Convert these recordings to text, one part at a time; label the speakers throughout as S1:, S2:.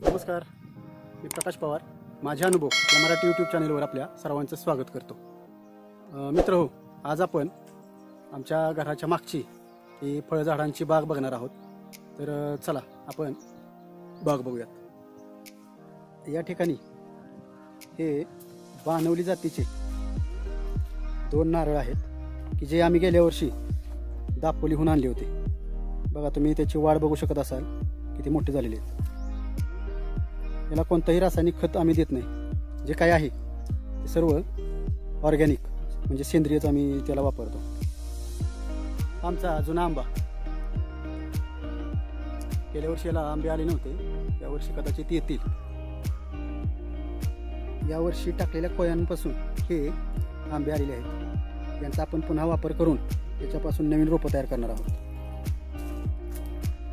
S1: नमस्कार, मी प्रकाश पवार. माझे अनुभव या मराठी यूट्यूब चॅनलवर आपल्या सर्वांचं स्वागत करतो. मित्र हो, आज आपण आमच्या घराच्या मागची ही फळझाडांची बाग बघणार आहोत. तर चला आपण बाग बघूयात. या ठिकाणी हे बानवली जातीचे 2 नारळ आहेत की जे आम्ही गेल्या वर्षी दापोलीहून आणले होते. बघा, तुम्ही त्याची वाढ बघू शकत असाल, किती मोठे झालेले आहेत. याला कोणतंही रासायनिक खत आम्ही देत नाही. जे काय आहे ते सर्व ऑर्गॅनिक म्हणजे सेंद्रियच आम्ही त्याला वापरतो. आमचा जुना आंबा, गेल्या वर्षी याला आंबे आले नव्हते, यावर्षी कदाचित येतील. यावर्षी टाकलेल्या कोयांपासून हे आंबे आलेले आहेत. यांचा आपण पुन्हा वापर करून त्याच्यापासून नवीन रोपं तयार करणार आहोत.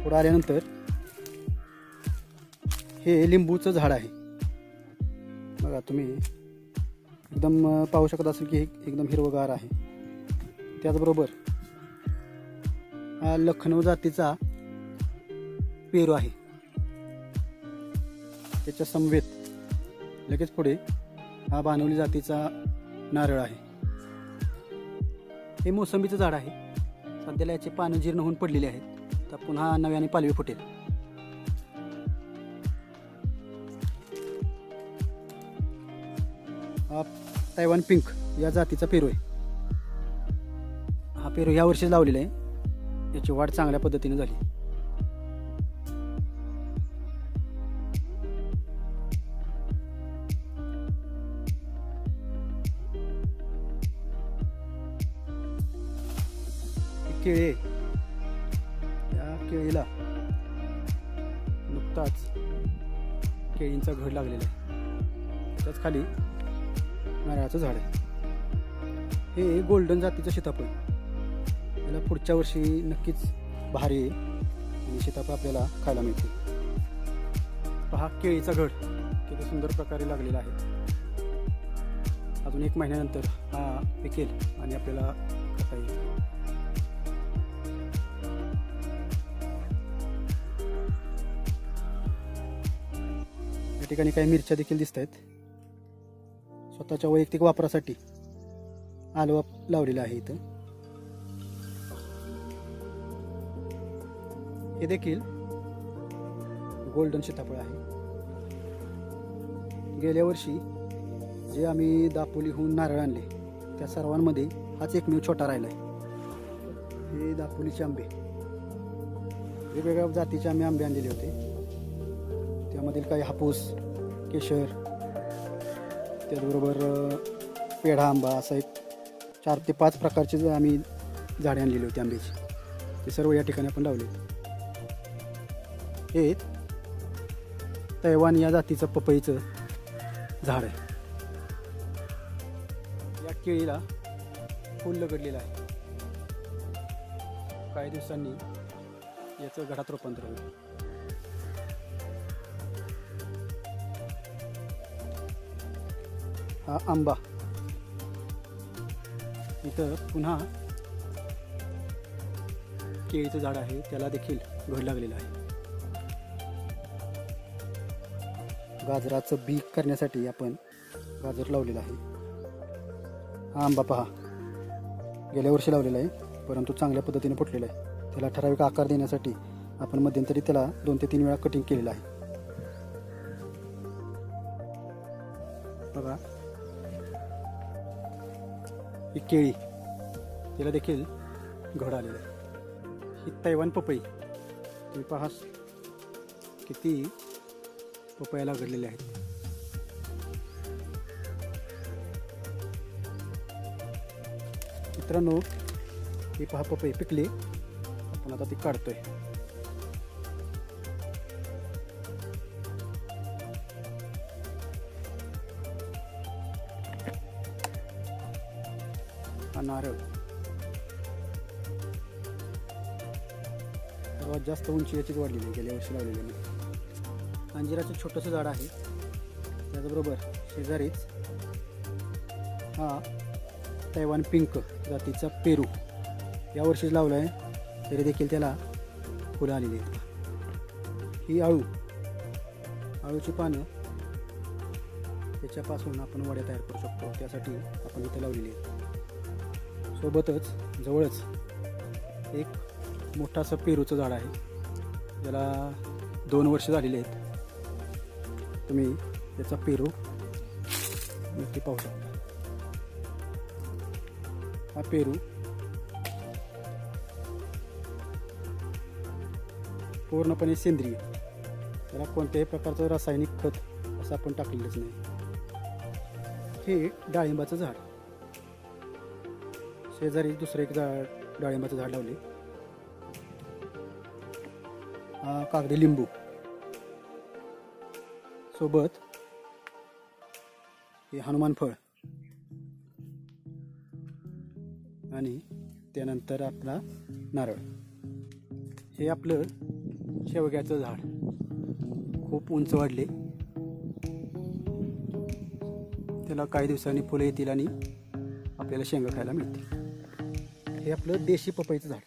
S1: पुढे आल्यानंतर हे लिंबूचं झाड आहे. बघा, तुम्ही एकदम पाहू शकत असाल की एकदम हिरवगार आहे. त्याचबरोबर हा लखनौ जातीचा पेरू आहे. त्याच्या समवेत लगेच पुढे हा बानवली जातीचा नारळ आहे. हे मोसंबीचं झाड आहे. सध्याला याचे पानं जीर्ण होऊन पडलेले आहेत, तर पुन्हा नव्याने पालवी फुटेल. हा तैवान पिंक या जातीचा पेरू आहे. हा पेरू या वर्षी लावलेला आहे. याची वाढ चांगल्या पद्धतीने झाली. केळी, या केळीला नुकताच केळींचा घड लागलेला आहे. त्याच खाली नारळाचं झाड आहे. हे गोल्डन जातीचं सीताफळ. याला पुढच्या वर्षी नक्कीच भारी आहे आणि सीताफळ आपल्याला खायला मिळते. पहा, केळीचा घड किती सुंदर प्रकारे लागलेला आहे. अजून 1 महिन्यानंतर हा पिकेल आणि आपल्याला खाता येईल. या ठिकाणी काही मिरच्या देखील दिसत आहेत. स्वतःच्या वैयक्तिक वापरासाठी आलवा लावलेला आहे इथं. हे देखील गोल्डन सीताफळ आहे. गेल्या वर्षी जे आम्ही दापोलीहून नारळ आणले त्या सर्वांमध्ये हाच एकमेव छोटा राहिला आहे. हे दापोलीचे आंबे, वेगवेगळ्या जातीचे आम्ही आंबे आणलेले होते. त्यामधील काही हापूस, केशर, त्याचबरोबर पेढा आंबा, असं एक 4 ते 5 प्रकारचे आम्ही झाडे आणलेली होती आंब्याची. ते सर्व या ठिकाणी आपण लावले. हे तैवान या जातीचं पपईचं झाड आहे. या केळीला फूल लगडलेलं आहे. काही दिवसांनी याचं घडात रूपांतर होईल. हा आंबा, इथं पुन्हा केळीचं झाड आहे, त्याला देखील घड लागलेलं आहे. गाजराचं बी करण्यासाठी आपण गाजर लावलेलं आहे. हा आंबा पहा, गेल्या वर्षी लावलेला आहे, परंतु चांगल्या पद्धतीने फुटलेला आहे. त्याला ठराविक आकार देण्यासाठी आपण मध्यंतरी त्याला 2 ते 3 वेळा कटिंग केलेलं आहे. बघा, ही केळी, तिला देखील घड आलेलं आहे. ही तैवान पपई, तुम्ही पहा किती पपया लागलेले आहेत. मित्रांनो, ही पहा पपई पिकली. आपण आता ती काढतोय. हा नारळ सर्वात जास्त उंची याचीच वाढलेली आहे, गेल्या वर्षी लावलेली नाही. अंजिराचं छोटंसं झाड आहे. त्याचबरोबर शेजारीच हा तैवान पिंक जातीचा पेरू यावर्षीच लावला आहे, तरी देखील त्याला फुलं आलेली आहेत. ही आळू आळूची पानं त्याच्यापासून आपण वड्या तयार करू शकतो, त्यासाठी आपण इथे लावलेली आहे. सोबतच जवळच एक मोठं असं पेरूचं झाड आहे, ज्याला 2 वर्ष झालेली आहेत. तुम्ही त्याचा पेरू नक्की पाहू शकता. हा पेरू पूर्णपणे सेंद्रिय, त्याला कोणत्याही प्रकारचं रासायनिक खत असं आपण टाकलेलंच नाही. हे डाळिंबाचं झाड, शेजारी दुसरं एक डाळिंबाचं झाड लावले. हा कागदी लिंबू, सोबत हे हनुमान फळ आणि त्यानंतर आपला नारळ. हे आपलं शेवग्याचं झाड खूप उंच वाढले, त्याला काही दिवसांनी फुलं येतील आणि आपल्याला शेंगा खायला मिळतील. हे आपलं देशी पपईचं झाड,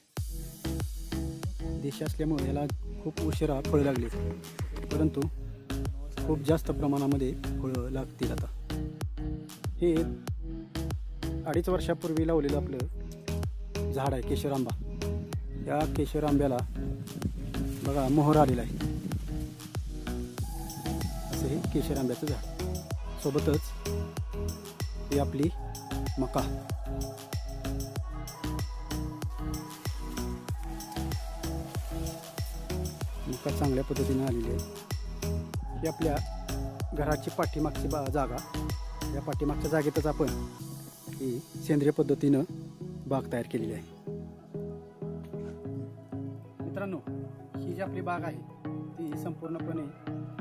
S1: देशी असल्यामुळे याला खूप उशिरा फळं लागली, परंतु खूप जास्त प्रमाणामध्ये फळं लागतील आता. हे 2.5 वर्षापूर्वी लावलेलं आपलं झाड आहे केशर आंबा. या केशर आंब्याला बघा मोहर आलेला आहे. असं हे केशर आंब्याचं झाड. सोबतच ही आपली मका, मका चांगल्या पद्धतीने आलेली आहे. ही आपल्या घराची पाठीमागची जागा, या पाठीमागच्या जागेतच आपण ही सेंद्रिय पद्धतीनं बाग तयार केलेली आहे. मित्रांनो, ही जी आपली बाग आहे ती संपूर्णपणे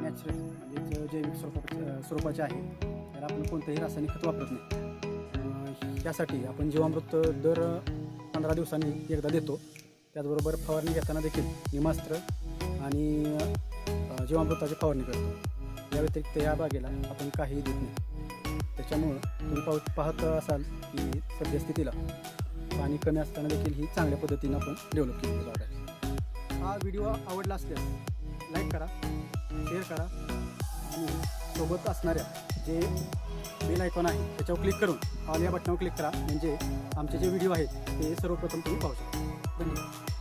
S1: नॅचरल म्हणजे जैविक स्वरूपाची आहे. त्याला आपण कोणतंही रासायनिक खत वापरत नाही. यासाठी आपण जीवामृत दर 15 दिवसांनी एकदा देतो. त्याचबरोबर फवारणी घेताना देखील निमास्त्र आणि जीवामृताची फवारणी करतो. या व्यतिरिक्त या बागेला आपण काहीही देत नाही. त्याच्यामुळं तुम्ही पाहत असाल की सद्यस्थितीला पाणी कमी असताना देखील ही चांगल्या पद्धतीनं आपण डेव्हलप केलेली बाग आहे. हा व्हिडिओ आवडला असल्यास लाईक करा, शेअर करा आणि सोबत असणाऱ्या जे बेल आयकॉन आहे त्याच्यावर क्लिक करून ऑल या बटनावर क्लिक करा, म्हणजे आमचे जे व्हिडिओ आहेत ते सर्वप्रथम तुम्ही पाहू शकता. धन्यवाद.